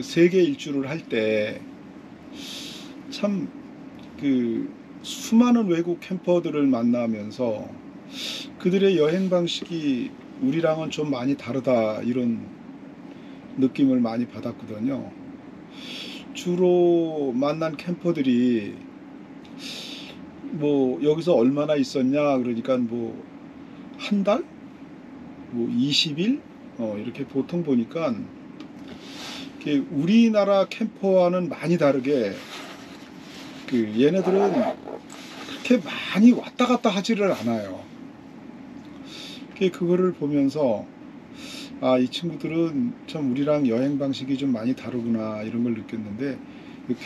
세계 일주를 할 때 참 그 수많은 외국 캠퍼들을 만나면서 그들의 여행 방식이 우리랑은 좀 많이 다르다, 이런 느낌을 많이 받았거든요. 주로 만난 캠퍼들이 뭐 여기서 얼마나 있었냐 그러니까 뭐 한 달? 뭐 20일? 이렇게 보통 보니까 우리나라 캠퍼와는 많이 다르게 얘네들은 그렇게 많이 왔다 갔다 하지를 않아요. 그거를 보면서 이 친구들은 참 우리랑 여행 방식이 좀 많이 다르구나, 이런 걸 느꼈는데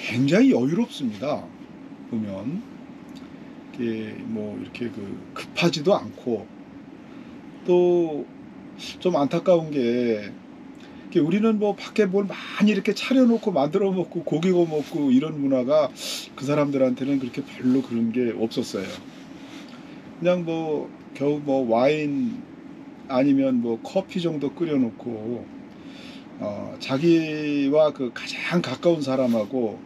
굉장히 여유롭습니다. 보면 뭐 이렇게 급하지도 않고, 또 좀 안타까운 게 우리는 뭐 밖에 뭘 많이 이렇게 차려놓고 만들어 먹고 고기 구워 먹고 이런 문화가 그 사람들한테는 그렇게 별로 그런 게 없었어요. 그냥 뭐 겨우 뭐 와인 아니면 뭐 커피 정도 끓여놓고 자기와 가장 가까운 사람하고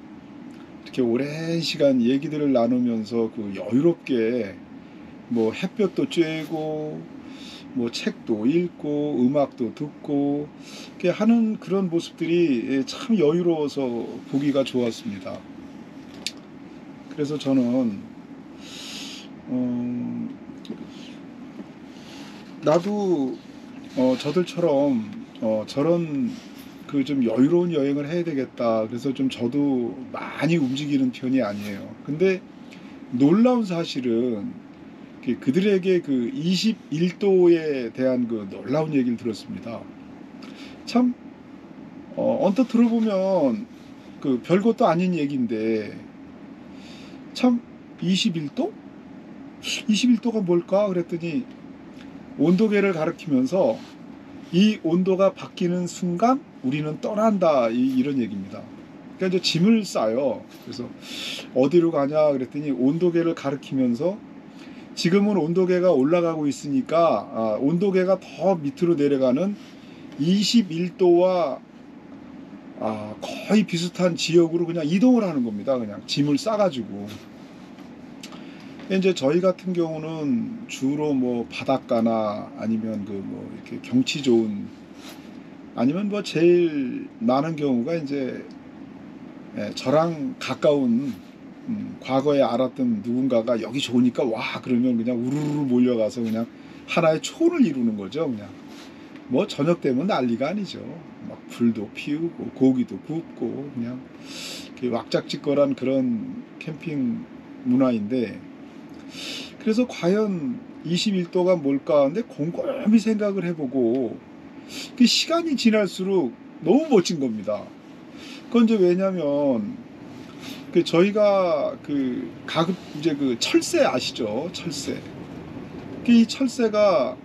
이렇게 오랜 시간 얘기들을 나누면서 여유롭게 뭐 햇볕도 쬐고 뭐 책도 읽고 음악도 듣고 이렇게 하는 그런 모습들이 참 여유로워서 보기가 좋았습니다. 그래서 저는 나도 저들처럼 저런 좀 여유로운 여행을 해야 되겠다. 그래서 좀 저도 많이 움직이는 편이 아니에요. 근데 놀라운 사실은 그들에게 21도에 대한 놀라운 얘기를 들었습니다. 참 언뜻 들어보면 별것도 아닌 얘기인데 참 21도? 21도가 뭘까? 그랬더니 온도계를 가리키면서 이 온도가 바뀌는 순간 우리는 떠난다, 이런 얘기입니다. 그러니까 이제 짐을 싸요. 그래서 어디로 가냐 그랬더니 온도계를 가리키면서 지금은 온도계가 올라가고 있으니까 온도계가 더 밑으로 내려가는 21도와 거의 비슷한 지역으로 그냥 이동을 하는 겁니다. 그냥 짐을 싸가지고. 이제 저희 같은 경우는 주로 뭐 바닷가나 아니면 뭐 이렇게 경치 좋은, 아니면 뭐 제일 많은 경우가 이제 저랑 가까운 과거에 알았던 누군가가 여기 좋으니까 와 그러면 그냥 우르르 몰려가서 그냥 하나의 초를 이루는 거죠. 그냥 뭐 저녁 되면 난리가 아니죠. 막 불도 피우고 고기도 굽고 그냥 왁작지껄한 그런 캠핑 문화인데, 그래서 과연 21도가 뭘까 하는데 곰곰이 생각을 해보고 시간이 지날수록 너무 멋진 겁니다. 그건 이제 왜냐면 저희가 가급 이제 철새 아시죠? 철새. 이 철새가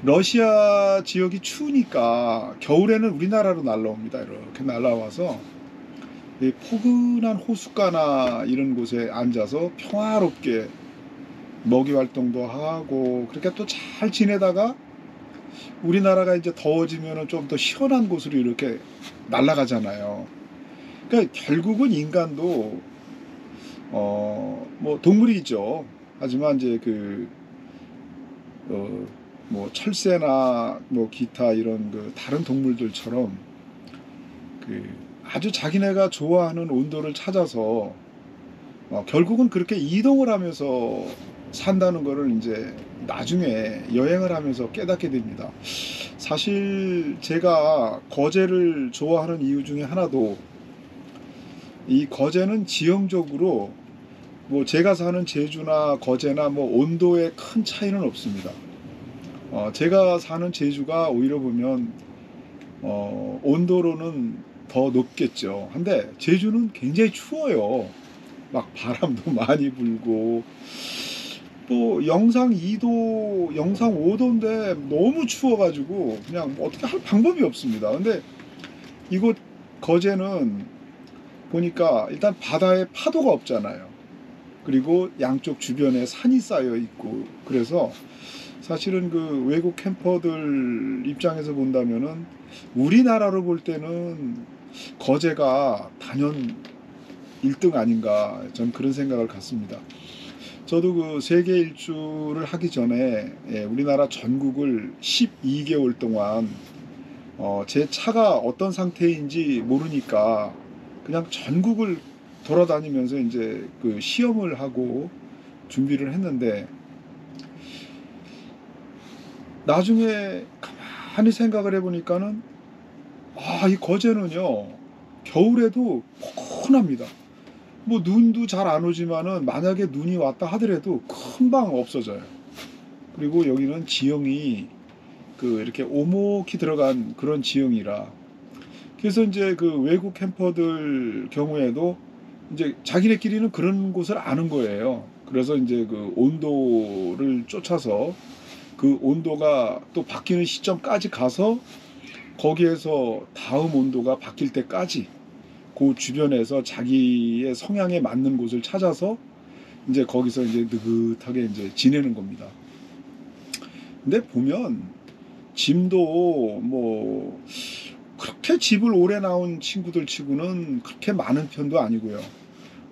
러시아 지역이 추우니까 겨울에는 우리나라로 날라옵니다. 이렇게 날라와서 포근한 호숫가나 이런 곳에 앉아서 평화롭게 먹이 활동도 하고 그렇게 또 잘 지내다가 우리나라가 이제 더워지면은 좀 더 시원한 곳으로 이렇게 날아가잖아요. 그러니까 결국은 인간도 뭐 동물이죠. 하지만 이제 뭐 철새나 뭐 기타 이런 다른 동물들처럼 아주 자기네가 좋아하는 온도를 찾아서 결국은 그렇게 이동을 하면서 산다는 거를 이제 나중에 여행을 하면서 깨닫게 됩니다. 사실 제가 거제를 좋아하는 이유 중에 하나도, 이 거제는 지형적으로 뭐 제가 사는 제주나 거제나 뭐 온도에 큰 차이는 없습니다. 제가 사는 제주가 오히려 보면 온도로는 더 높겠죠. 근데 제주는 굉장히 추워요. 막 바람도 많이 불고 또 영상 2도, 영상 5도인데 너무 추워가지고 그냥 어떻게 할 방법이 없습니다. 근데 이곳 거제는 보니까 일단 바다에 파도가 없잖아요. 그리고 양쪽 주변에 산이 쌓여 있고, 그래서 사실은 그 외국 캠퍼들 입장에서 본다면은 우리나라로 볼 때는 거제가 단연 1등 아닌가, 전 그런 생각을 갖습니다. 저도 그 세계 일주를 하기 전에 우리나라 전국을 12개월 동안 제 차가 어떤 상태인지 모르니까 그냥 전국을 돌아다니면서 이제 그 시험을 하고 준비를 했는데, 나중에 가만히 생각을 해보니까는 이 거제는요 겨울에도 포근합니다. 뭐 눈도 잘 안 오지만은 만약에 눈이 왔다 하더라도 금방 없어져요. 그리고 여기는 지형이 그 이렇게 오목히 들어간 그런 지형이라, 그래서 이제 그 외국 캠퍼들 경우에도 이제 자기네끼리는 그런 곳을 아는 거예요. 그래서 이제 그 온도를 쫓아서 그 온도가 또 바뀌는 시점까지 가서 거기에서 다음 온도가 바뀔 때까지 그 주변에서 자기의 성향에 맞는 곳을 찾아서 이제 거기서 이제 느긋하게 이제 지내는 겁니다. 근데 보면 짐도 뭐 그렇게 집을 오래 나온 친구들 치고는 그렇게 많은 편도 아니고요.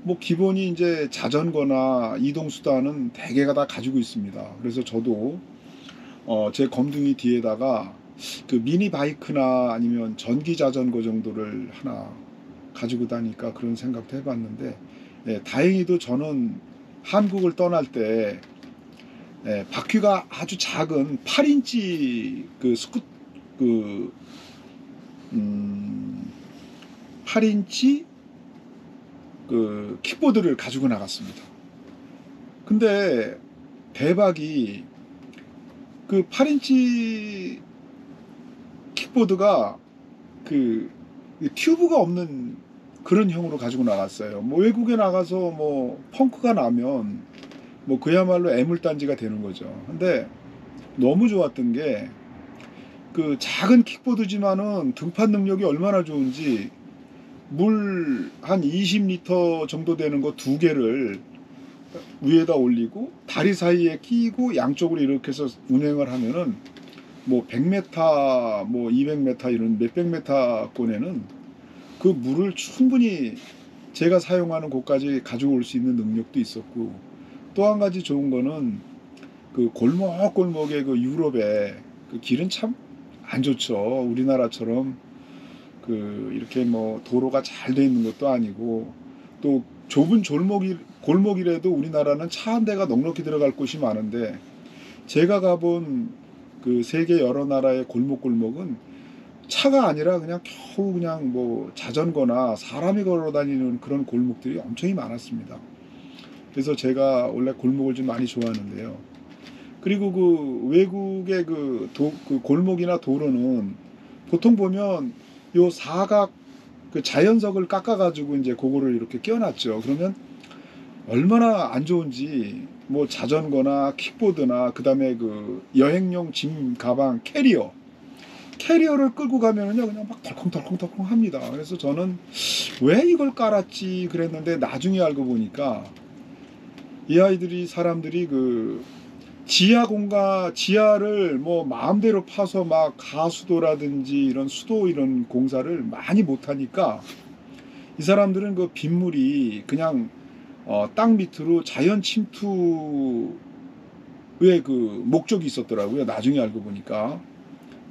뭐 기본이 이제 자전거나 이동수단은 대개가 다 가지고 있습니다. 그래서 저도 제 검둥이 뒤에다가 그 미니 바이크나 아니면 전기 자전거 정도를 하나 가지고 다니까 그런 생각도 해봤는데, 다행히도 저는 한국을 떠날 때 바퀴가 아주 작은 8인치 그 그 8인치 그 킥보드를 가지고 나갔습니다. 근데 대박이, 그 8인치 킥보드가 그 튜브가 없는 그런 형으로 가지고 나갔어요. 뭐 외국에 나가서 뭐 펑크가 나면 뭐 그야말로 애물단지가 되는 거죠. 근데 너무 좋았던 게 그 작은 킥보드지만은 등판 능력이 얼마나 좋은지, 물 한 20리터 정도 되는 거 2개를 위에다 올리고 다리 사이에 끼고 양쪽으로 이렇게 해서 운행을 하면은 뭐 100m 뭐 200m 이런 몇백 m권에는 그 물을 충분히 제가 사용하는 곳까지 가지고 올 수 있는 능력도 있었고, 또 한 가지 좋은 거는 그 골목골목의 그 유럽의 그 길은 참 안 좋죠. 우리나라처럼 그 이렇게 뭐 도로가 잘 돼 있는 것도 아니고, 또 좁은 골목이라도 우리나라는 차 한 대가 넉넉히 들어갈 곳이 많은데, 제가 가본 그 세계 여러 나라의 골목골목은 차가 아니라 그냥 겨우 그냥 뭐 자전거나 사람이 걸어 다니는 그런 골목들이 엄청이 많았습니다. 그래서 제가 원래 골목을 좀 많이 좋아하는데요. 그리고 그 외국의 그 골목이나 도로는 보통 보면 요 사각 그 자연석을 깎아가지고 이제 그거를 이렇게 끼워놨죠. 그러면 얼마나 안 좋은지, 뭐 자전거나 킥보드나 그 다음에 그 여행용 짐 가방 캐리어를 끌고 가면은요 그냥 막 덜컹덜컹 합니다. 그래서 저는 왜 이걸 깔았지 그랬는데, 나중에 알고 보니까 이 아이들이, 사람들이 그 지하를 뭐 마음대로 파서 막 가수도라든지 이런 수도 이런 공사를 많이 못하니까, 이 사람들은 그 빗물이 그냥 땅 밑으로 자연 침투의 그 목적이 있었더라고요. 나중에 알고 보니까.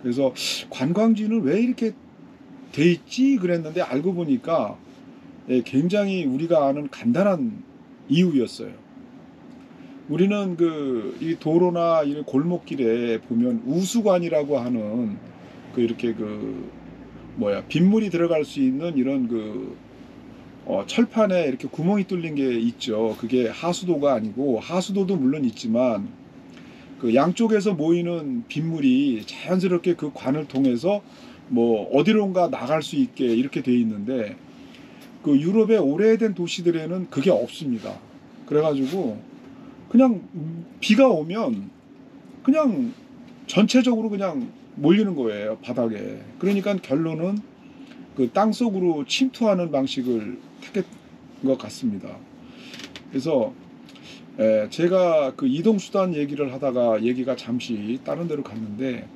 그래서 관광지는 왜 이렇게 돼 있지 그랬는데, 알고 보니까 굉장히 우리가 아는 간단한 이유였어요. 우리는 이 도로나 이 골목길에 보면 우수관이라고 하는 그 이렇게 빗물이 들어갈 수 있는 이런 철판에 이렇게 구멍이 뚫린 게 있죠. 그게 하수도가 아니고, 하수도도 물론 있지만 그 양쪽에서 모이는 빗물이 자연스럽게 그 관을 통해서 뭐 어디론가 나갈 수 있게 이렇게 돼 있는데, 그 유럽의 오래된 도시들에는 그게 없습니다. 그래가지고 그냥 비가 오면 그냥 전체적으로 그냥 몰리는 거예요, 바닥에. 그러니까 결론은 그 땅속으로 침투하는 방식을 택한 것 같습니다. 그래서 제가 그 이동수단 얘기를 하다가 얘기가 잠시 다른 데로 갔는데,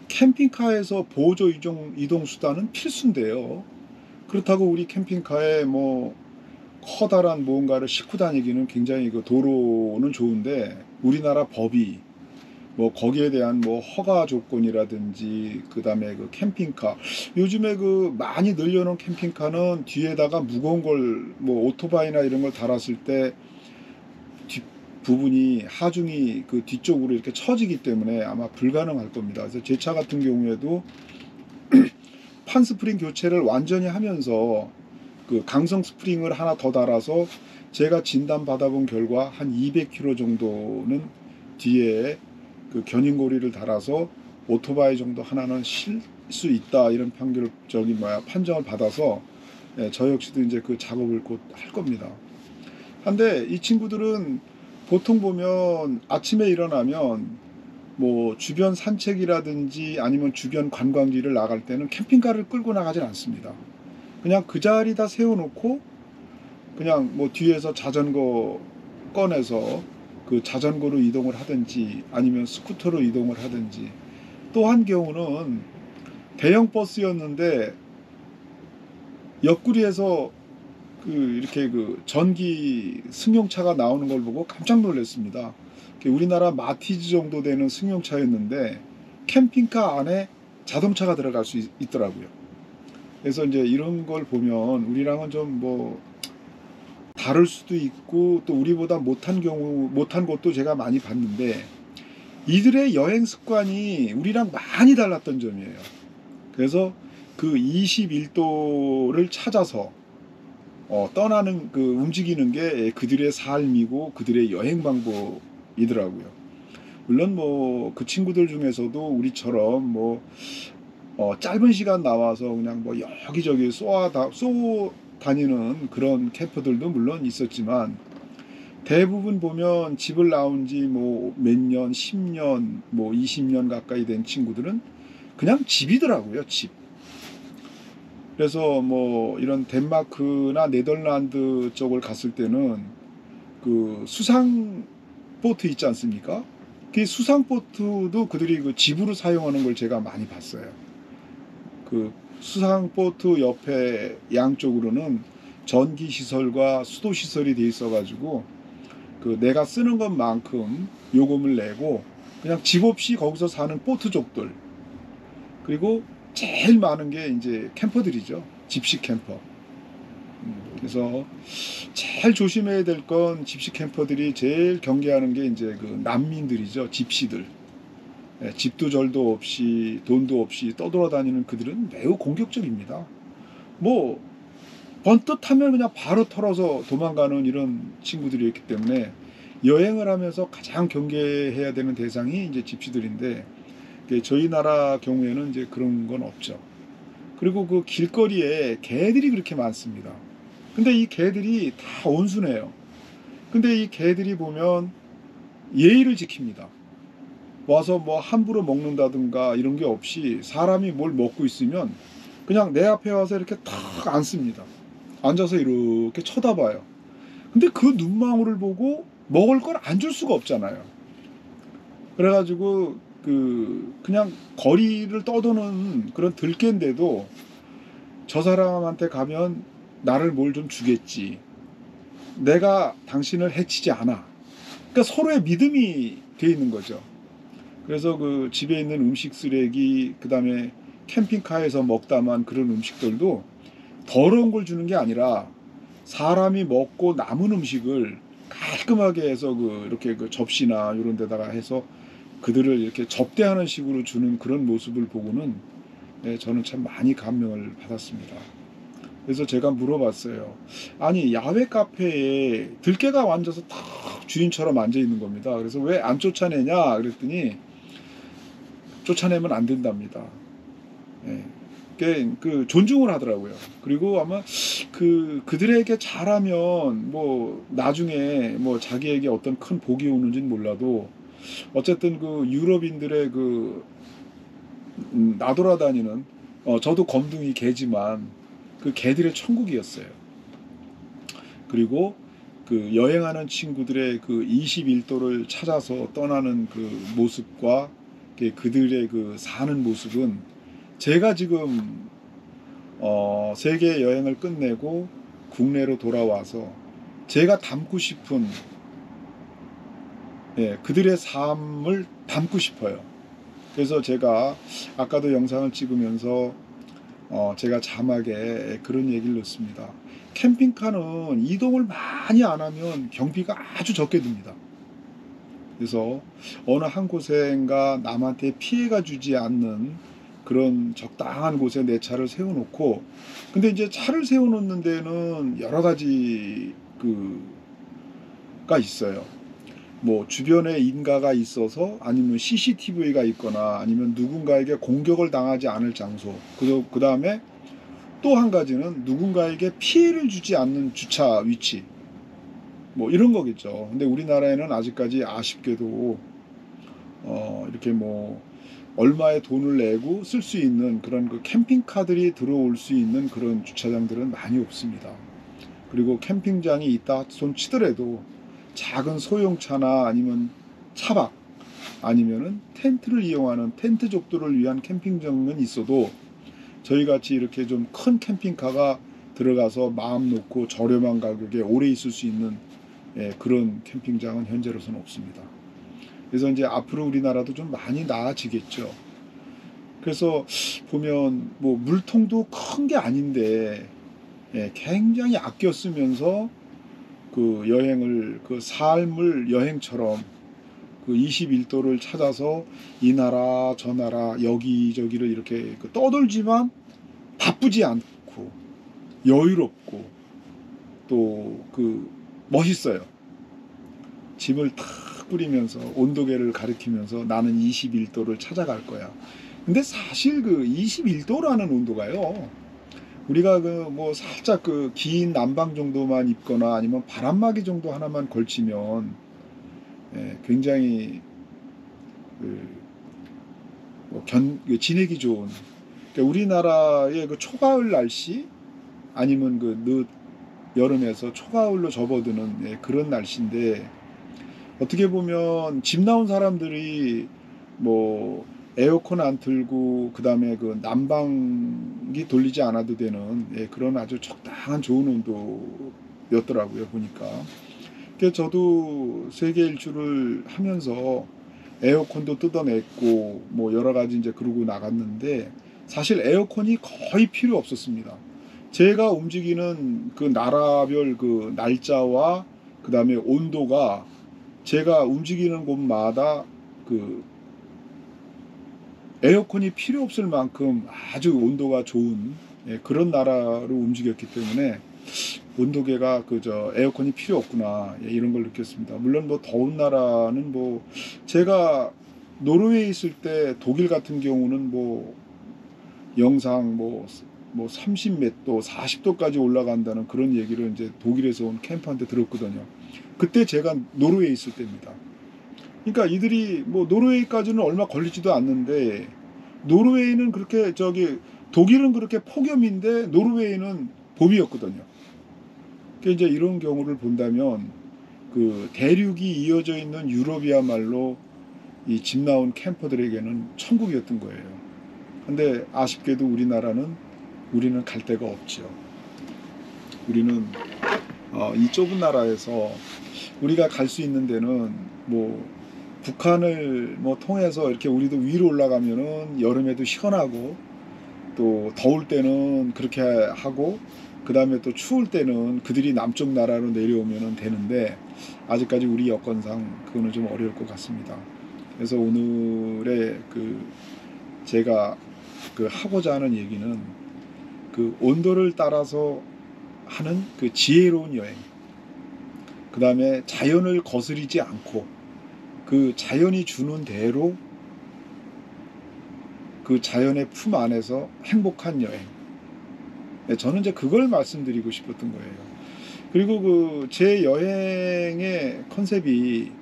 캠핑카에서 보조 이동수단은 필수인데요. 그렇다고 우리 캠핑카에 뭐 커다란 무언가를 싣고 다니기는 굉장히 그 도로는 좋은데, 우리나라 법이 뭐 거기에 대한 뭐 허가 조건이라든지, 그 다음에 그 캠핑카, 요즘에 그 많이 늘려놓은 캠핑카는 뒤에다가 무거운 걸 뭐 오토바이나 이런 걸 달았을 때 뒷부분이 하중이 그 뒤쪽으로 이렇게 처지기 때문에 아마 불가능할 겁니다. 그래서 제 차 같은 경우에도 판 스프링 교체를 완전히 하면서 그 강성 스프링을 하나 더 달아서, 제가 진단 받아본 결과 한 200km 정도는 뒤에 그 견인고리를 달아서 오토바이 정도 하나는 실 수 있다, 이런 판정을 받아서, 저 역시도 이제 그 작업을 곧 할 겁니다. 한데 이 친구들은 보통 보면 아침에 일어나면 뭐 주변 산책이라든지 아니면 주변 관광지를 나갈 때는 캠핑카를 끌고 나가질 않습니다. 그냥 그 자리다 세워놓고 그냥 뭐 뒤에서 자전거 꺼내서 그 자전거로 이동을 하든지 아니면 스쿠터로 이동을 하든지, 또 한 경우는 대형 버스였는데 옆구리에서 그 이렇게 그 전기 승용차가 나오는 걸 보고 깜짝 놀랐습니다. 우리나라 마티즈 정도 되는 승용차였는데 캠핑카 안에 자동차가 들어갈 수 있더라고요. 그래서 이제 이런 걸 보면 우리랑은 좀 뭐 다를 수도 있고, 또 우리보다 못한 것도 제가 많이 봤는데, 이들의 여행 습관이 우리랑 많이 달랐던 점이에요. 그래서 그 21도를 찾아서 떠나는 그 움직이는 게 그들의 삶이고 그들의 여행 방법이더라고요. 물론 뭐 그 친구들 중에서도 우리처럼 뭐 짧은 시간 나와서 그냥 뭐 여기저기 쏘 다니는 그런 캠퍼들도 물론 있었지만, 대부분 보면 집을 나온 지 뭐 몇 년, 10년, 뭐 20년 가까이 된 친구들은 그냥 집이더라고요, 집. 그래서 뭐 이런 덴마크나 네덜란드 쪽을 갔을 때는 그 수상 보트 있지 않습니까? 그 수상 보트도 그들이 그 집으로 사용하는 걸 제가 많이 봤어요. 그 수상 보트 옆에 양쪽으로는 전기 시설과 수도 시설이 돼 있어 가지고 그 내가 쓰는 것만큼 요금을 내고 그냥 집 없이 거기서 사는 보트족들, 그리고 제일 많은 게 이제 캠퍼들이죠. 집시 캠퍼. 그래서 제일 조심해야 될 건, 집시 캠퍼들이 제일 경계하는 게 이제 그 난민들이죠. 집시들. 집도 절도 없이 돈도 없이 떠돌아다니는 그들은 매우 공격적입니다. 뭐 번뜩 하면 그냥 바로 털어서 도망가는 이런 친구들이었기 때문에, 여행을 하면서 가장 경계해야 되는 대상이 이제 집시들인데, 저희 나라 경우에는 이제 그런 건 없죠. 그리고 그 길거리에 개들이 그렇게 많습니다. 근데 이 개들이 다 온순해요. 근데 이 개들이 보면 예의를 지킵니다. 와서 뭐 함부로 먹는다든가 이런 게 없이, 사람이 뭘 먹고 있으면 그냥 내 앞에 와서 이렇게 탁 앉습니다. 앉아서 이렇게 쳐다봐요. 근데 그 눈망울을 보고 먹을 걸 안 줄 수가 없잖아요. 그래가지고 그냥 거리를 떠도는 그런 들개인데도 저 사람한테 가면 나를 뭘 좀 주겠지, 내가 당신을 해치지 않아. 그러니까 서로의 믿음이 돼 있는 거죠. 그래서 그 집에 있는 음식 쓰레기, 그 다음에 캠핑카에서 먹다만 그런 음식들도 더러운 걸 주는 게 아니라, 사람이 먹고 남은 음식을 깔끔하게 해서 이렇게 그 접시나 이런 데다가 해서 그들을 이렇게 접대하는 식으로 주는 그런 모습을 보고는 저는 참 많이 감명을 받았습니다. 그래서 제가 물어봤어요. 아니, 야외 카페에 들개가 앉아서 딱 주인처럼 앉아 있는 겁니다. 그래서 왜 안 쫓아내냐 그랬더니, 쫓아내면 안 된답니다. 그 존중을 하더라고요. 그리고 아마 그들에게 잘하면 뭐 나중에 뭐 자기에게 어떤 큰 복이 오는지는 몰라도, 어쨌든 그 유럽인들의 나돌아다니는, 저도 검둥이 개지만 그 개들의 천국이었어요. 그리고 그 여행하는 친구들의 그 21도를 찾아서 떠나는 그 모습과 그들의 그 사는 모습은 제가 지금 세계 여행을 끝내고 국내로 돌아와서 제가 담고 싶은 그들의 삶을 담고 싶어요. 그래서 제가 아까도 영상을 찍으면서 제가 자막에 그런 얘기를 넣습니다. 캠핑카는 이동을 많이 안 하면 경비가 아주 적게 듭니다. 그래서 어느 한 곳에인가 남한테 피해가 주지 않는 그런 적당한 곳에 내 차를 세워놓고, 근데 이제 차를 세워놓는 데는 여러 가지 가 있어요. 뭐 주변에 인가가 있어서, 아니면 CCTV가 있거나, 아니면 누군가에게 공격을 당하지 않을 장소, 그 다음에 또 한 가지는 누군가에게 피해를 주지 않는 주차 위치, 뭐 이런 거겠죠. 근데 우리나라에는 아직까지 아쉽게도 이렇게 뭐 얼마의 돈을 내고 쓸 수 있는 그런 그 캠핑카들이 들어올 수 있는 그런 주차장들은 많이 없습니다. 그리고 캠핑장이 있다 손 치더라도 작은 소형차나 아니면 차박, 아니면은 텐트를 이용하는 텐트족들을 위한 캠핑장은 있어도 저희같이 이렇게 좀 큰 캠핑카가 들어가서 마음 놓고 저렴한 가격에 오래 있을 수 있는 그런 캠핑장은 현재로서는 없습니다. 그래서 이제 앞으로 우리나라도 좀 많이 나아지겠죠. 그래서 보면 뭐 물통도 큰 게 아닌데 굉장히 아껴 쓰면서 그 여행을, 그 삶을 여행처럼 그 21도를 찾아서 이 나라 저 나라 여기저기를 이렇게 떠돌지만 바쁘지 않고 여유롭고 또 그 멋있어요. 짐을 탁 뿌리면서 온도계를 가리키면서 나는 21도를 찾아갈 거야. 근데 사실 그 21도라는 온도가요, 우리가 그 뭐 살짝 그 긴 난방 정도만 입거나 아니면 바람막이 정도 하나만 걸치면 굉장히 지내기 좋은, 그러니까 우리나라의 그 초가을 날씨, 아니면 그 늦 여름에서 초가을로 접어드는 그런 날씨인데, 어떻게 보면 집 나온 사람들이 뭐 에어컨 안 틀고 그 다음에 그 난방기 돌리지 않아도 되는 그런 아주 적당한 좋은 온도였더라고요, 보니까. 그래서 저도 세계 일주를 하면서 에어컨도 뜯어냈고 뭐 여러 가지 이제 그러고 나갔는데, 사실 에어컨이 거의 필요 없었습니다. 제가 움직이는 그 나라별 그 날짜와 그 다음에 온도가 제가 움직이는 곳마다 그 에어컨이 필요 없을 만큼 아주 온도가 좋은 그런 나라로 움직였기 때문에 온도계가 그저 에어컨이 필요 없구나 이런 걸 느꼈습니다. 물론 뭐 더운 나라는 뭐 제가 노르웨이 있을 때 독일 같은 경우는 뭐 영상 뭐 30 몇 도, 40도까지 올라간다는 그런 얘기를 이제 독일에서 온 캠프한테 들었거든요. 그때 제가 노르웨이 있을 때입니다. 그러니까 이들이 뭐 노르웨이까지는 얼마 걸리지도 않는데, 노르웨이는 그렇게 독일은 그렇게 폭염인데 노르웨이는 봄이었거든요. 그러니까 이제 이런 경우를 본다면 그 대륙이 이어져 있는 유럽이야말로 이 집 나온 캠퍼들에게는 천국이었던 거예요. 근데 아쉽게도 우리는 갈 데가 없죠. 우리는 이 좁은 나라에서 우리가 갈 수 있는 데는 뭐 북한을 뭐 통해서 이렇게 우리도 위로 올라가면은 여름에도 시원하고, 또 더울 때는 그렇게 하고, 그 다음에 또 추울 때는 그들이 남쪽 나라로 내려오면 되는데, 아직까지 우리 여건상 그거는 좀 어려울 것 같습니다. 그래서 오늘의 제가 하고자 하는 얘기는 그 온도를 따라서 하는 그 지혜로운 여행, 그 다음에 자연을 거스리지 않고 그 자연이 주는 대로 그 자연의 품 안에서 행복한 여행. 저는 이제 그걸 말씀드리고 싶었던 거예요. 그리고 제 여행의 컨셉이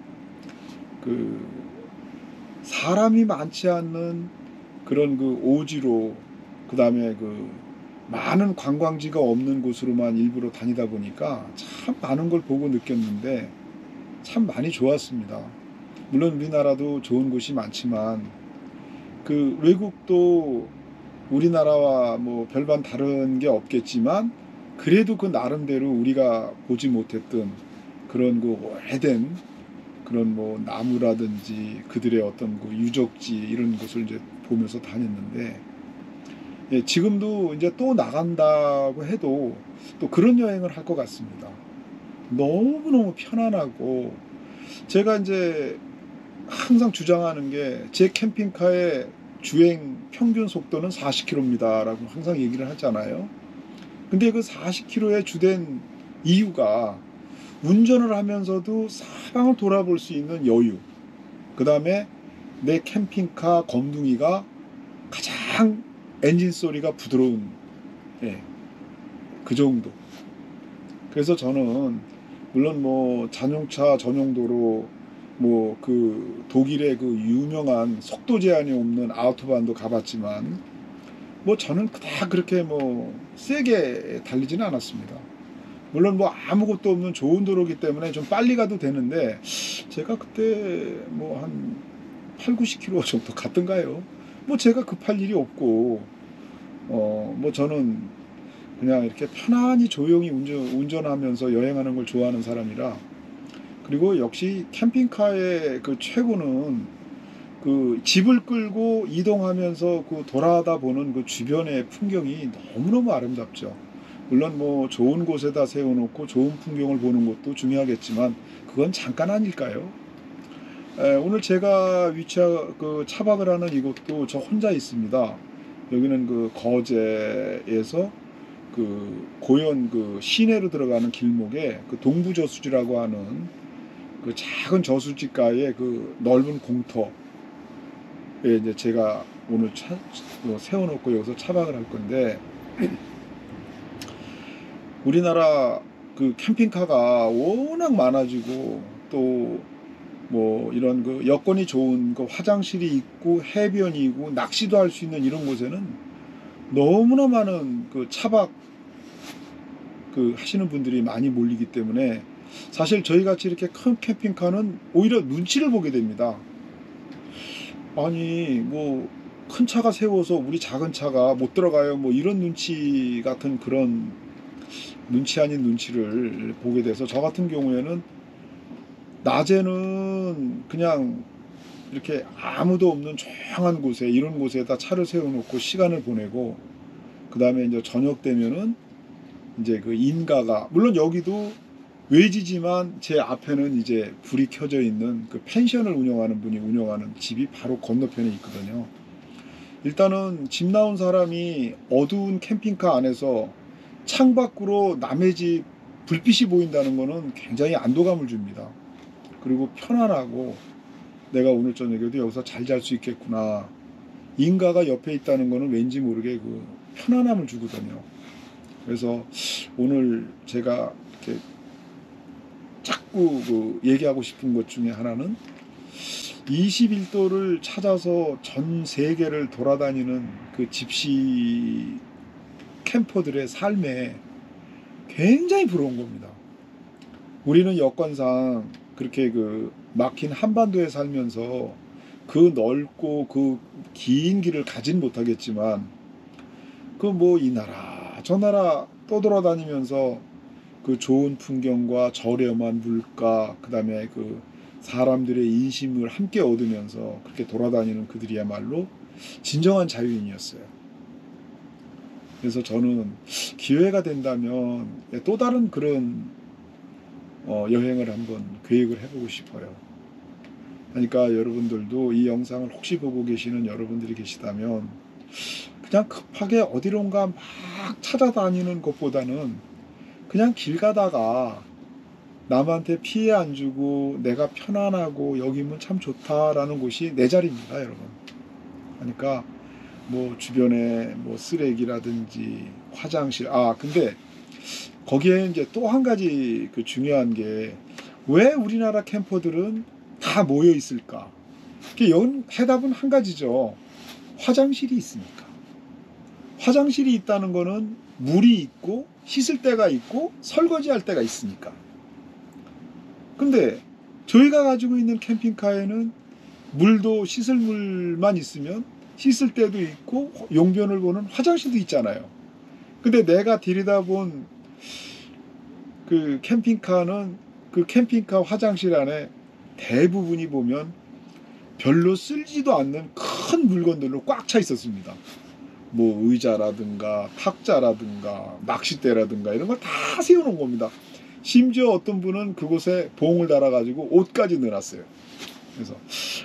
사람이 많지 않는 그런 오지로, 그 다음에 많은 관광지가 없는 곳으로만 일부러 다니다 보니까 참 많은 걸 보고 느꼈는데 참 많이 좋았습니다. 물론 우리나라도 좋은 곳이 많지만 그 외국도 우리나라와 뭐 별반 다른 게 없겠지만 그래도 그 나름대로 우리가 보지 못했던 그런 그 오래된 그런 뭐 나무라든지 그들의 어떤 그 유적지 이런 것을 이제 보면서 다녔는데, 예, 지금도 이제 또 나간다고 해도 또 그런 여행을 할 것 같습니다. 너무너무 편안하고, 제가 이제 항상 주장하는 게 제 캠핑카의 주행 평균 속도는 40km입니다 라고 항상 얘기를 하잖아요. 근데 그 40km의 주된 이유가 운전을 하면서도 사방을 돌아볼 수 있는 여유, 그 다음에 내 캠핑카 검둥이가 가장 엔진 소리가 부드러운, 예, 그 정도. 그래서 저는 물론 뭐 자동차 전용도로 뭐 그 독일의 그 유명한 속도 제한이 없는 아우토반도 가봤지만 뭐 저는 다 그렇게 뭐 세게 달리지는 않았습니다. 물론 뭐 아무것도 없는 좋은 도로기 때문에 좀 빨리 가도 되는데 제가 그때 뭐 한 8, 90km 정도 갔던가요. 뭐 제가 급할 일이 없고 뭐 저는 그냥 이렇게 편안히 조용히 운전하면서 여행하는 걸 좋아하는 사람이라. 그리고 역시 캠핑카의 그 최고는 그 집을 끌고 이동하면서 그 돌아다 보는 그 주변의 풍경이 너무너무 아름답죠. 물론 뭐 좋은 곳에다 세워놓고 좋은 풍경을 보는 것도 중요하겠지만 그건 잠깐 아닐까요? 오늘 제가 그 차박을 하는 이곳도 저 혼자 있습니다. 여기는 그 거제에서 그 고현 그 시내로 들어가는 길목에 그 동부저수지라고 하는 그 작은 저수지가에 그 넓은 공터에 이제 제가 오늘 세워놓고 여기서 차박을 할 건데, 우리나라 그 캠핑카가 워낙 많아지고 또 뭐 이런 그 여건이 좋은 그 화장실이 있고 해변이 있고 낚시도 할 수 있는 이런 곳에는 너무나 많은 그 차박 그 하시는 분들이 많이 몰리기 때문에 사실 저희 같이 이렇게 큰 캠핑카는 오히려 눈치를 보게 됩니다. 아니 뭐 큰 차가 세워서 우리 작은 차가 못 들어가요 뭐 이런 눈치 같은 그런 눈치 아닌 눈치를 보게 돼서 저 같은 경우에는 낮에는 그냥 이렇게 아무도 없는 조용한 곳에 이런 곳에다 차를 세워놓고 시간을 보내고, 그 다음에 이제 저녁 되면은 이제 그 인가가, 물론 여기도 외지지만 제 앞에는 이제 불이 켜져 있는 그 펜션을 운영하는 분이 운영하는 집이 바로 건너편에 있거든요. 일단은 집 나온 사람이 어두운 캠핑카 안에서 창밖으로 남의 집 불빛이 보인다는 거는 굉장히 안도감을 줍니다. 그리고 편안하고 내가 오늘 저녁에도 여기서 잘 잘 수 있겠구나. 인가가 옆에 있다는 거는 왠지 모르게 그 편안함을 주거든요. 그래서 오늘 제가 이렇게 자꾸 그 얘기하고 싶은 것 중에 하나는 21도를 찾아서 전 세계를 돌아다니는 그 집시 캠퍼들의 삶에 굉장히 부러운 겁니다. 우리는 여건상 그렇게 그 막힌 한반도에 살면서 그 넓고 그 긴 길을 가진 못하겠지만 그 뭐 이 나라 저 나라 떠돌아다니면서 그 좋은 풍경과 저렴한 물가, 그 다음에 그 사람들의 인심을 함께 얻으면서 그렇게 돌아다니는 그들이야말로 진정한 자유인이었어요. 그래서 저는 기회가 된다면 또 다른 그런 여행을 한번 계획을 해보고 싶어요. 그러니까 여러분들도 이 영상을 혹시 보고 계시는 여러분들이 계시다면 그냥 급하게 어디론가 막 찾아다니는 것보다는 그냥 길 가다가 남한테 피해 안 주고 내가 편안하고 여기면 참 좋다라는 곳이 내 자리입니다, 여러분. 그러니까 뭐 주변에 뭐 쓰레기라든지 화장실, 근데 거기에 이제 또 한 가지 그 중요한 게 왜 우리나라 캠퍼들은 다 모여 있을까? 해답은 한 가지죠. 화장실이 있으니까. 화장실이 있다는 거는 물이 있고 씻을 때가 있고 설거지할 때가 있으니까. 근데 저희가 가지고 있는 캠핑카에는 물도 씻을 물만 있으면 씻을 때도 있고 용변을 보는 화장실도 있잖아요. 근데 내가 들여다본 그 캠핑카는 그 캠핑카 화장실 안에 대부분이 보면 별로 쓸지도 않는 큰 물건들로 꽉 차 있었습니다. 뭐 의자라든가 탁자라든가 낚싯대라든가 이런 걸 다 세워놓은 겁니다. 심지어 어떤 분은 그곳에 봉을 달아가지고 옷까지 넣어놨어요. 그래서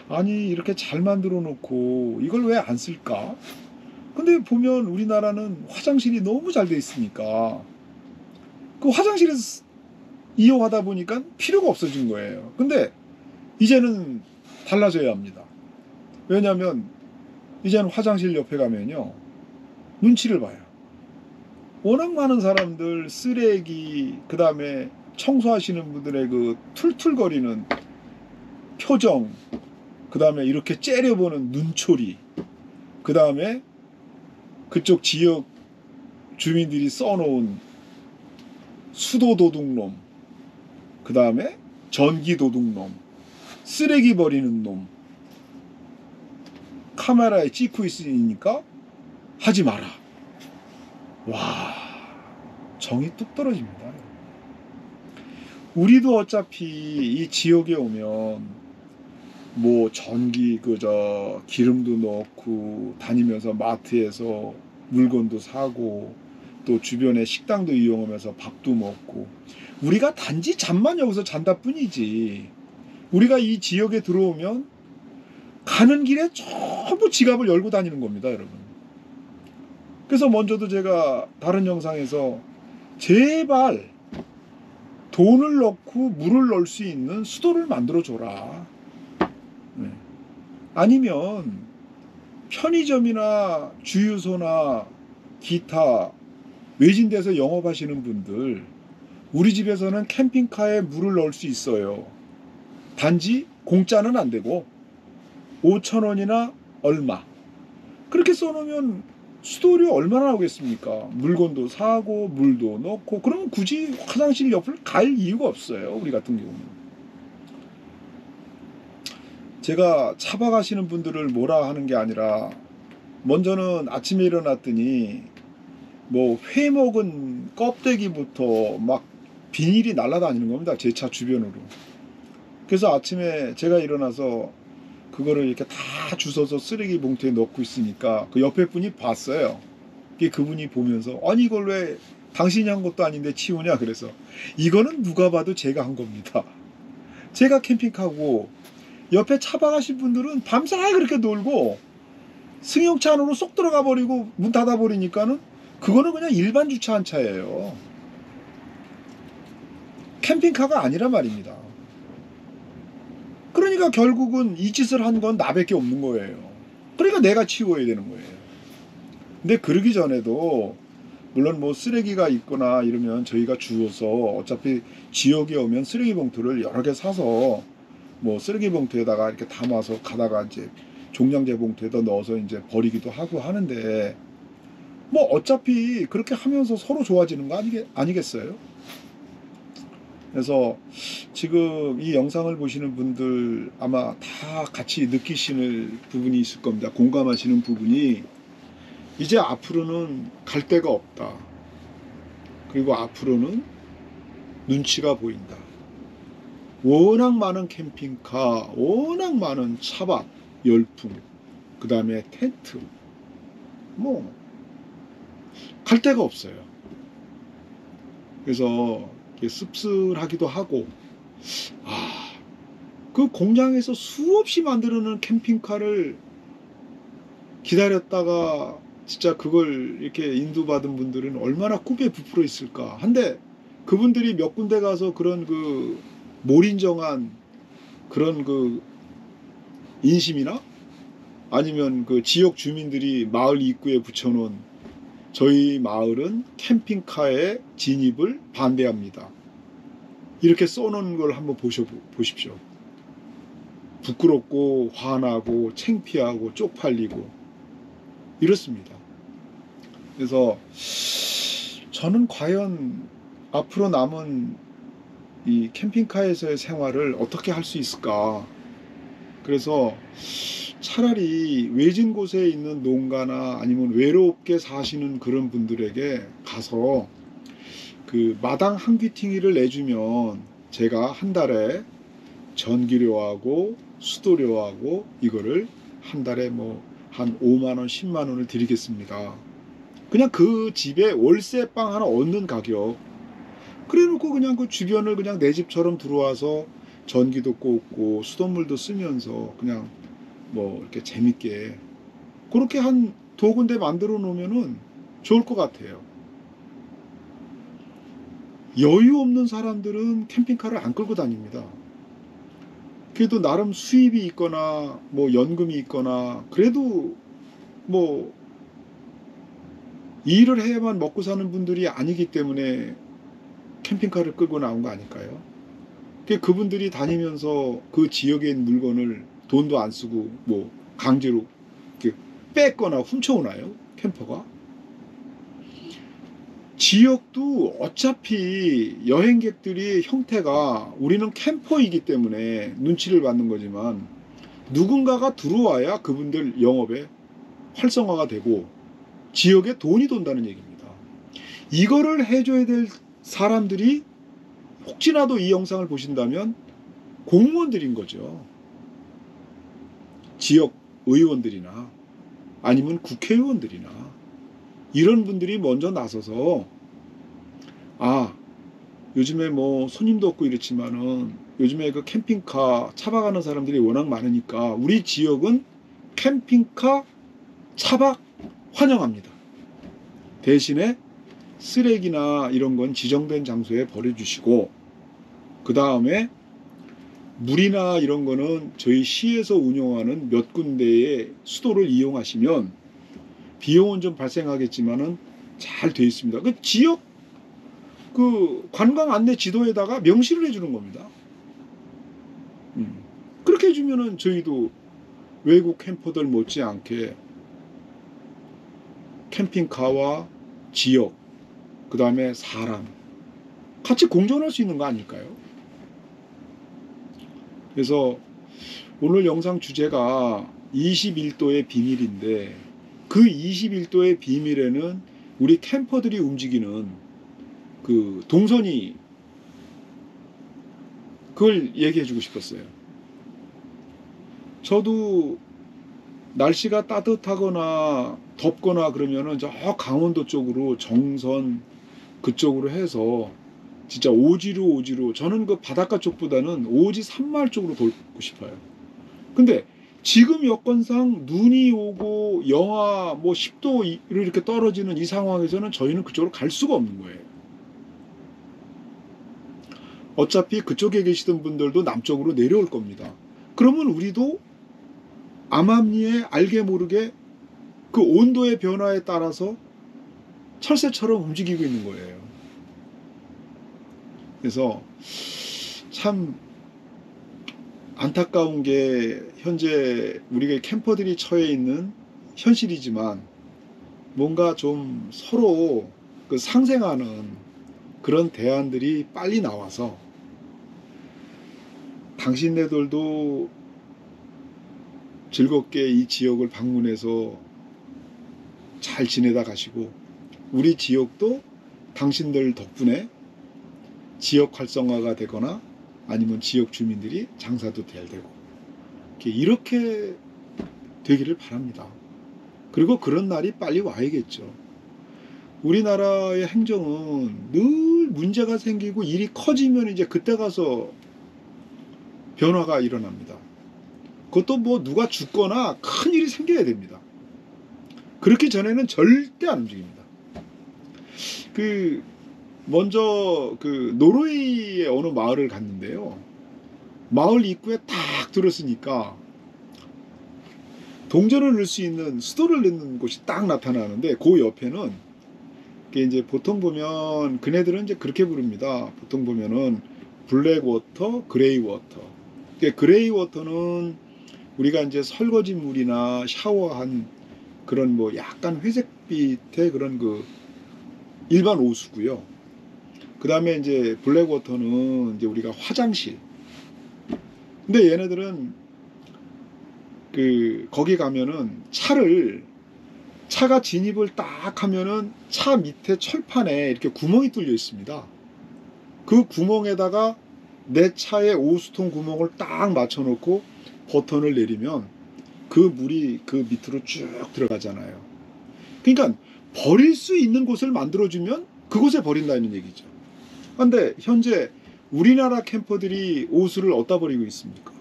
아니 이렇게 잘 만들어 놓고 이걸 왜 안 쓸까? 근데 보면 우리나라는 화장실이 너무 잘 돼 있으니까 그 화장실에서 이용하다 보니까 필요가 없어진 거예요. 근데 이제는 달라져야 합니다. 왜냐하면 이제는 화장실 옆에 가면요 눈치를 봐요. 워낙 많은 사람들 쓰레기 그 다음에 청소하시는 분들의 그 툴툴거리는 표정 그 다음에 이렇게 째려보는 눈초리 그 다음에 그쪽 지역 주민들이 써놓은 수도도둑놈 그 다음에 전기도둑놈 쓰레기 버리는 놈 카메라에 찍고 있으니까 하지 마라. 와 정이 뚝 떨어집니다. 우리도 어차피 이 지역에 오면 뭐 전기 그저 기름도 넣고 다니면서 마트에서 물건도 사고 또 주변에 식당도 이용하면서 밥도 먹고 우리가 단지 잠만 여기서 잔다 뿐이지 우리가 이 지역에 들어오면 가는 길에 전부 지갑을 열고 다니는 겁니다, 여러분. 그래서 먼저도 제가 다른 영상에서 제발 돈을 넣고 물을 넣을 수 있는 수도를 만들어줘라. 네. 아니면 편의점이나 주유소나 기타 외진데서 영업하시는 분들 우리 집에서는 캠핑카에 물을 넣을 수 있어요. 단지 공짜는 안 되고 5,000원이나 얼마 그렇게 써놓으면 수도료 얼마나 나오겠습니까? 물건도 사고 물도 넣고 그러면 굳이 화장실 옆을 갈 이유가 없어요. 우리 같은 경우는. 제가 차박하시는 분들을 뭐라 하는 게 아니라 먼저는 아침에 일어났더니 뭐 회 먹은 껍데기부터 막 비닐이 날아다니는 겁니다. 제 차 주변으로. 그래서 아침에 제가 일어나서 그거를 이렇게 다 주워서 쓰레기 봉투에 넣고 있으니까 그 옆에 분이 봤어요. 그분이 보면서 아니 이걸 왜 당신이 한 것도 아닌데 치우냐 그래서 이거는 누가 봐도 제가 한 겁니다. 제가 캠핑카고 옆에 차박하신 분들은 밤새 그렇게 놀고 승용차 안으로 쏙 들어가 버리고 문 닫아 버리니까는 그거는 그냥 일반 주차한 차예요. 캠핑카가 아니란 말입니다. 그러니까 결국은 이 짓을 한 건 나밖에 없는 거예요. 그러니까 내가 치워야 되는 거예요. 근데 그러기 전에도 물론 뭐 쓰레기가 있거나 이러면 저희가 주워서 어차피 지역에 오면 쓰레기 봉투를 여러 개 사서 뭐 쓰레기 봉투에다가 이렇게 담아서 가다가 이제 종량제 봉투에다 넣어서 이제 버리기도 하고 하는데 뭐 어차피 그렇게 하면서 서로 좋아지는 거 아니겠어요? 그래서 지금 이 영상을 보시는 분들 아마 다 같이 느끼시는 부분이 있을 겁니다. 공감하시는 부분이 이제 앞으로는 갈 데가 없다. 그리고 앞으로는 눈치가 보인다. 워낙 많은 캠핑카, 워낙 많은 차박, 열풍, 그 다음에 텐트 뭐 갈 데가 없어요. 그래서 씁쓸하기도 하고 그 공장에서 수없이 만들어놓은 캠핑카를 기다렸다가 진짜 그걸 이렇게 인도받은 분들은 얼마나 꿈에 부풀어 있을까 한데 그분들이 몇 군데 가서 그런 그 몰인정한 그런 그 인심이나 아니면 그 지역 주민들이 마을 입구에 붙여놓은 저희 마을은 캠핑카의 진입을 반대합니다. 이렇게 써놓은 걸 한번 보십시오. 부끄럽고 화나고 창피하고 쪽팔리고 이렇습니다. 그래서 저는 과연 앞으로 남은 이 캠핑카에서의 생활을 어떻게 할 수 있을까? 그래서 차라리 외진 곳에 있는 농가나 아니면 외롭게 사시는 그런 분들에게 가서 그 마당 한 귀퉁이를 내주면 제가 한 달에 전기료하고 수도료하고 이거를 한 달에 뭐 한 5만 원, 10만 원을 드리겠습니다. 그냥 그 집에 월세방 하나 얻는 가격. 그래 놓고 그냥 그 주변을 그냥 내 집처럼 들어와서 전기도 꽂고 수돗물도 쓰면서 그냥 뭐 이렇게 재밌게 그렇게 한 두 군데 만들어 놓으면은 좋을 것 같아요. 여유 없는 사람들은 캠핑카를 안 끌고 다닙니다. 그래도 나름 수입이 있거나 뭐 연금이 있거나 그래도 뭐 일을 해야만 먹고 사는 분들이 아니기 때문에 캠핑카를 끌고 나온 거 아닐까요? 그분들이 다니면서 그 지역에 있는 물건을 돈도 안 쓰고 뭐 강제로 뺏거나 훔쳐오나요? 캠퍼가? 지역도 어차피 여행객들이 형태가 우리는 캠퍼이기 때문에 눈치를 받는 거지만 누군가가 들어와야 그분들 영업에 활성화가 되고 지역에 돈이 돈다는 얘기입니다. 이거를 해줘야 될 사람들이 혹시라도 이 영상을 보신다면 공무원들인 거죠. 지역 의원들이나 아니면 국회의원들이나 이런 분들이 먼저 나서서 아 요즘에 뭐 손님도 없고 이렇지만은 요즘에 그 캠핑카 차박하는 사람들이 워낙 많으니까 우리 지역은 캠핑카 차박 환영합니다. 대신에 쓰레기나 이런 건 지정된 장소에 버려주시고 그 다음에 물이나 이런 거는 저희 시에서 운영하는 몇 군데의 수도를 이용하시면 비용은 좀 발생하겠지만은 잘 돼 있습니다. 그 지역 그 관광 안내 지도에다가 명시를 해주는 겁니다. 그렇게 해주면은 저희도 외국 캠퍼들 못지않게 캠핑카와 지역 그 다음에 사람 같이 공존할 수 있는 거 아닐까요? 그래서 오늘 영상 주제가 21도의 비밀인데 그 21도의 비밀에는 우리 캠퍼들이 움직이는 그 동선이 그걸 얘기해 주고 싶었어요. 저도 날씨가 따뜻하거나 덥거나 그러면은 저 강원도 쪽으로 정선 그쪽으로 해서 진짜 오지로 저는 그 바닷가 쪽보다는 오지 산마을 쪽으로 돌고 싶어요. 근데 지금 여건상 눈이 오고 영하 뭐 10도 이렇게 떨어지는 이 상황에서는 저희는 그쪽으로 갈 수가 없는 거예요. 어차피 그쪽에 계시던 분들도 남쪽으로 내려올 겁니다. 그러면 우리도 암암리에 알게 모르게 그 온도의 변화에 따라서 철새처럼 움직이고 있는 거예요. 그래서 참 안타까운 게 현재 우리가 캠퍼들이 처해 있는 현실이지만 뭔가 좀 서로 그 상생하는 그런 대안들이 빨리 나와서 당신네들도 즐겁게 이 지역을 방문해서 잘 지내다 가시고 우리 지역도 당신들 덕분에 지역 활성화가 되거나 아니면 지역 주민들이 장사도 잘 되고 이렇게 되기를 바랍니다. 그리고 그런 날이 빨리 와야겠죠. 우리나라의 행정은 늘 문제가 생기고 일이 커지면 이제 그때 가서 변화가 일어납니다. 그것도 뭐 누가 죽거나 큰 일이 생겨야 됩니다. 그렇기 전에는 절대 안 움직입니다. 먼저 노르웨이의 어느 마을을 갔는데요. 마을 입구에 딱 들었으니까 동전을 넣을 수 있는 수도를 넣는 곳이 딱 나타나는데 그 옆에는 이제 보통 보면 그네들은 이제 그렇게 부릅니다. 보통 보면은 블랙 워터, 그레이 워터. 그레이 워터는 우리가 이제 설거지 물이나 샤워한 그런 뭐 약간 회색빛의 그런 그 일반 오수고요. 그 다음에 이제 블랙워터는 이제 우리가 화장실. 근데 얘네들은 그 거기 가면은 차가 진입을 딱 하면은 차 밑에 철판에 이렇게 구멍이 뚫려 있습니다. 그 구멍에다가 내 차의 오수통 구멍을 딱 맞춰 놓고 버튼을 내리면 그 물이 그 밑으로 쭉 들어가잖아요. 그러니까 버릴 수 있는 곳을 만들어주면 그곳에 버린다는 얘기죠. 그런데 현재 우리나라 캠퍼들이 오수를 어디다 버리고 있습니까?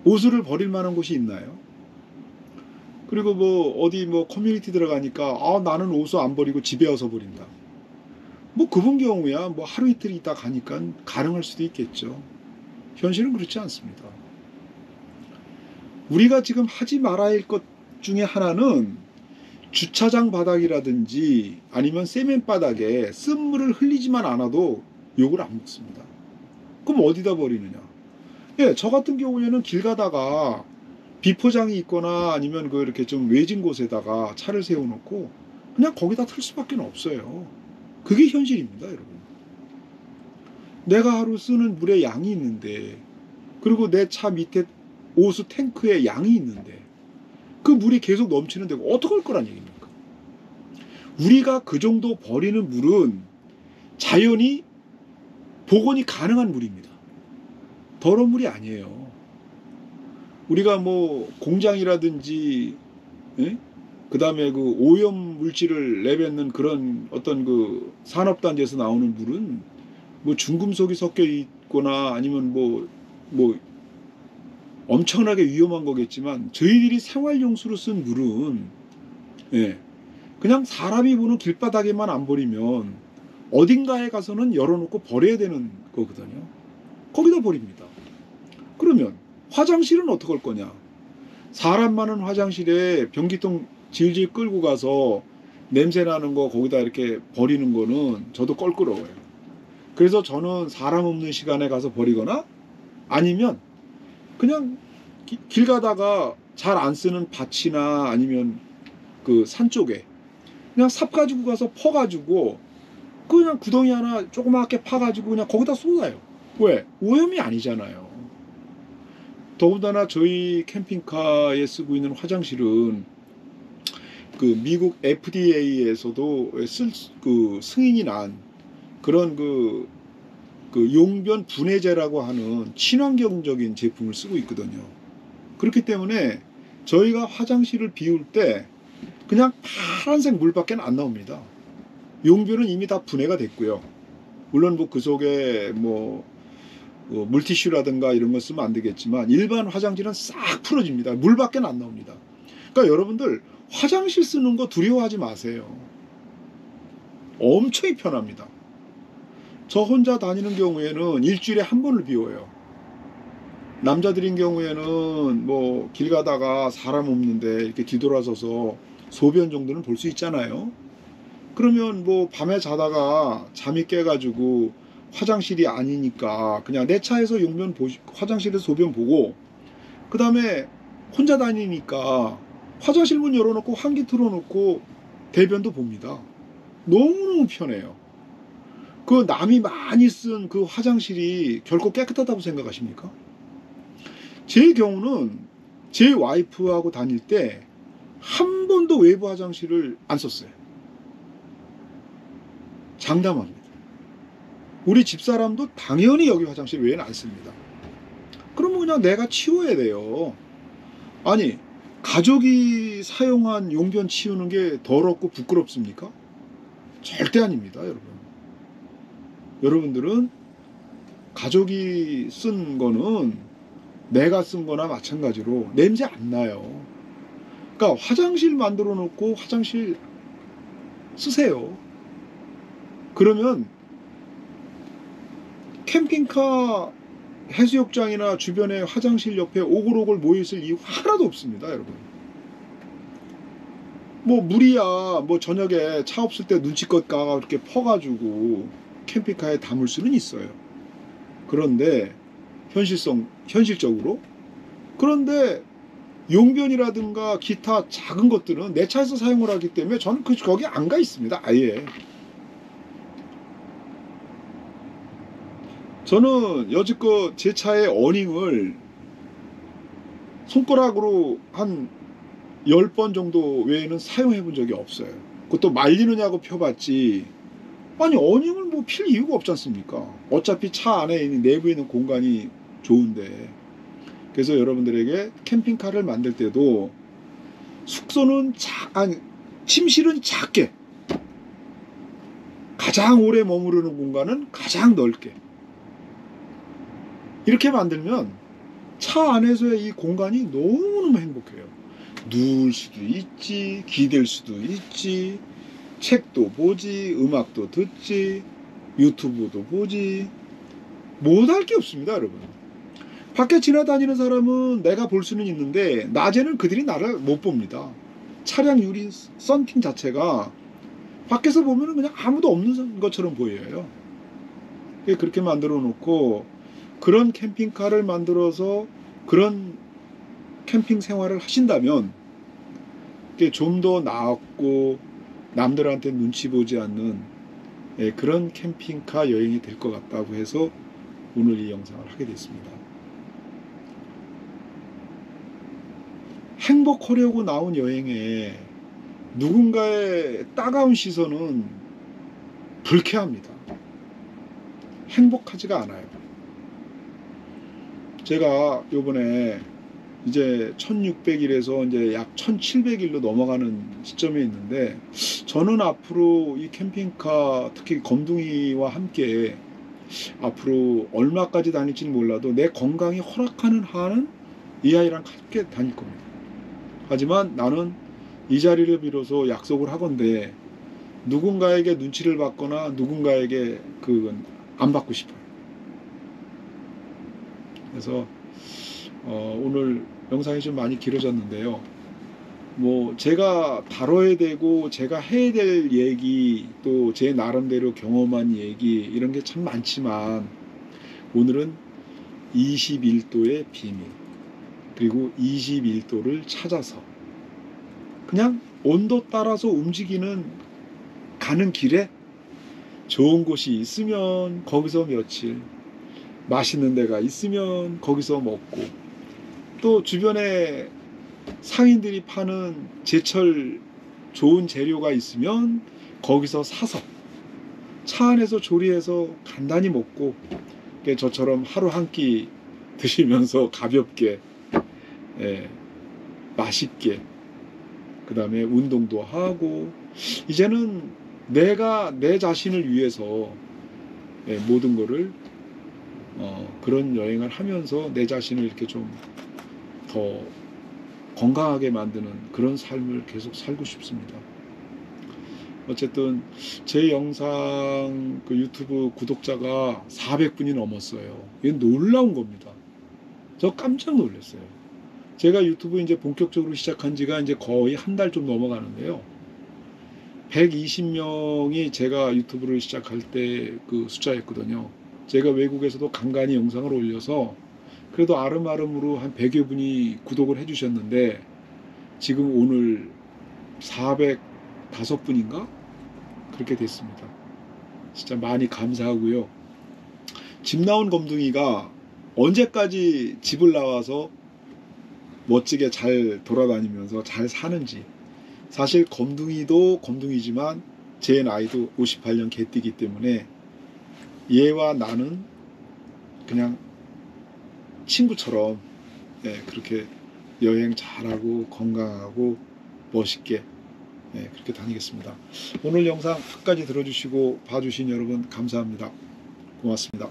오수를 버릴 만한 곳이 있나요? 그리고 뭐 어디 뭐 커뮤니티 들어가니까 나는 오수 안 버리고 집에 와서 버린다. 뭐 그분 경우야 뭐 하루 이틀 있다 가니까 가능할 수도 있겠죠. 현실은 그렇지 않습니다. 우리가 지금 하지 말아야 할 것 중에 하나는 주차장 바닥이라든지 아니면 세면 바닥에 쓴물을 흘리지만 않아도 욕을 안 먹습니다. 그럼 어디다 버리느냐? 예, 저 같은 경우에는 길 가다가 비포장이 있거나 아니면 그 이렇게 좀 외진 곳에다가 차를 세워놓고 그냥 거기다 틀 수밖에 없어요. 그게 현실입니다, 여러분. 내가 하루 쓰는 물의 양이 있는데, 그리고 내 차 밑에 오수 탱크에 양이 있는데 그 물이 계속 넘치는데 어떡할 거란 얘기입니까? 우리가 그 정도 버리는 물은 자연히 복원이 가능한 물입니다. 더러운 물이 아니에요. 우리가 뭐 공장이라든지 그 다음에 그 오염 물질을 내뱉는 그런 어떤 그 산업단지에서 나오는 물은 뭐 중금속이 섞여 있거나 아니면 뭐 엄청나게 위험한 거겠지만 저희들이 생활용수로 쓴 물은 그냥 사람이 보는 길바닥에만 안 버리면 어딘가에 가서는 열어놓고 버려야 되는 거거든요. 거기다 버립니다. 그러면 화장실은 어떡할 거냐? 사람 많은 화장실에 변기통 질질 끌고 가서 냄새 나는 거 거기다 이렇게 버리는 거는 저도 껄끄러워요. 그래서 저는 사람 없는 시간에 가서 버리거나 아니면 그냥 길 가다가 잘 안 쓰는 밭이나 아니면 그 산 쪽에 그냥 삽 가지고 가서 퍼가지고 그냥 구덩이 하나 조그맣게 파가지고 그냥 거기다 쏟아요. 왜? 오염이 아니잖아요. 더군다나 저희 캠핑카에 쓰고 있는 화장실은 그 미국 FDA에서도 그 승인이 난 그런 그 용변 분해제라고 하는 친환경적인 제품을 쓰고 있거든요. 그렇기 때문에 저희가 화장실을 비울 때 그냥 파란색 물밖에 안 나옵니다. 용변은 이미 다 분해가 됐고요. 물론 뭐 그 속에 뭐 물티슈라든가 이런 거 쓰면 안 되겠지만 일반 화장실은 싹 풀어집니다. 물밖에 안 나옵니다. 그러니까 여러분들 화장실 쓰는 거 두려워하지 마세요. 엄청 편합니다. 저 혼자 다니는 경우에는 일주일에 한 번을 비워요. 남자들인 경우에는 뭐 길 가다가 사람 없는데 이렇게 뒤돌아서서 소변 정도는 볼 수 있잖아요. 그러면 뭐 밤에 자다가 잠이 깨가지고 화장실이 아니니까 그냥 내 차에서 화장실에서 소변 보고 그 다음에 혼자 다니니까 화장실 문 열어놓고 환기 틀어놓고 대변도 봅니다. 너무너무 편해요. 그 남이 많이 쓴 그 화장실이 결코 깨끗하다고 생각하십니까? 제 경우는 제 와이프하고 다닐 때 한 번도 외부 화장실을 안 썼어요. 장담합니다. 우리 집사람도 당연히 여기 화장실 외에는 안 씁니다. 그러면 그냥 내가 치워야 돼요. 아니, 가족이 사용한 용변 치우는 게 더럽고 부끄럽습니까? 절대 아닙니다, 여러분. 여러분들은 가족이 쓴 거는 내가 쓴 거나 마찬가지로 냄새 안 나요. 그러니까 화장실 만들어 놓고 화장실 쓰세요. 그러면 캠핑카 해수욕장이나 주변에 화장실 옆에 오글오글 모여있을 이유 하나도 없습니다, 여러분. 뭐 물이야 뭐 저녁에 차 없을 때 눈치껏 가가 이렇게 퍼가지고 캠핑카에 담을 수는 있어요. 그런데 현실적으로 그런데 용변이라든가 기타 작은 것들은 내 차에서 사용을 하기 때문에 저는 거기 안 가 있습니다. 아예. 저는 여지껏 제 차의 어닝을 손가락으로 한 10번 정도 외에는 사용해 본 적이 없어요. 그것도 말리느냐고 펴봤지, 아니 어닝을 뭐 필 이유가 없지 않습니까? 어차피 차 안에 있는 내부에 있는 공간이 좋은데. 그래서 여러분들에게 캠핑카를 만들 때도 숙소는 침실은 작게, 가장 오래 머무르는 공간은 가장 넓게, 이렇게 만들면 차 안에서의 이 공간이 너무너무 행복해요. 누울 수도 있지, 기댈 수도 있지, 책도 보지, 음악도 듣지, 유튜브도 보지, 못할 게 없습니다, 여러분. 밖에 지나다니는 사람은 내가 볼 수는 있는데 낮에는 그들이 나를 못 봅니다. 차량 유리 썬팅 자체가 밖에서 보면 그냥 아무도 없는 것처럼 보여요. 그렇게 만들어 놓고 그런 캠핑카를 만들어서 그런 캠핑 생활을 하신다면 좀 더 나았고 남들한테 눈치 보지 않는 그런 캠핑카 여행이 될 것 같다고 해서 오늘 이 영상을 하게 됐습니다. 행복하려고 나온 여행에 누군가의 따가운 시선은 불쾌합니다. 행복하지가 않아요. 제가 요번에 이제 1600일에서 이제 약 1700일로 넘어가는 시점에 있는데, 저는 앞으로 이 캠핑카, 특히 검둥이와 함께 앞으로 얼마까지 다닐지는 몰라도 내 건강이 허락하는 한은 이 아이랑 함께 다닐 겁니다. 하지만 나는 이 자리를 빌어서 약속을 하건대 누군가에게 눈치를 받거나 누군가에게 그건 안 받고 싶어요. 그래서 오늘 영상이 좀 많이 길어졌는데요. 뭐 제가 다뤄야 되고 제가 해야 될 얘기, 또 제 나름대로 경험한 얘기, 이런 게 참 많지만 오늘은 21도의 비밀, 그리고 21도를 찾아서 그냥 온도 따라서 움직이는, 가는 길에 좋은 곳이 있으면 거기서 며칠, 맛있는 데가 있으면 거기서 먹고, 또 주변에 상인들이 파는 제철 좋은 재료가 있으면 거기서 사서 차 안에서 조리해서 간단히 먹고, 저처럼 하루 한 끼 드시면서 가볍게, 맛있게, 그 다음에 운동도 하고, 이제는 내가 내 자신을 위해서 모든 거를 그런 여행을 하면서 내 자신을 이렇게 좀 더 건강하게 만드는 그런 삶을 계속 살고 싶습니다. 어쨌든 제 영상 그 유튜브 구독자가 400분이 넘었어요. 이건 놀라운 겁니다. 저 깜짝 놀랐어요. 제가 유튜브 이제 본격적으로 시작한 지가 이제 거의 한 달 좀 넘어가는데요. 120명이 제가 유튜브를 시작할 때 그 숫자였거든요. 제가 외국에서도 간간히 영상을 올려서 그래도 아름아름으로 한 100여 분이 구독을 해주셨는데, 지금 오늘 405분인가? 그렇게 됐습니다. 진짜 많이 감사하고요. 집 나온 검둥이가 언제까지 집을 나와서 멋지게 잘 돌아다니면서 잘 사는지. 사실 검둥이도 검둥이지만 제 나이도 58년 개띠기 때문에 얘와 나는 그냥 친구처럼 그렇게 여행 잘하고 건강하고 멋있게 그렇게 다니겠습니다. 오늘 영상 끝까지 들어주시고 봐주신 여러분 감사합니다. 고맙습니다.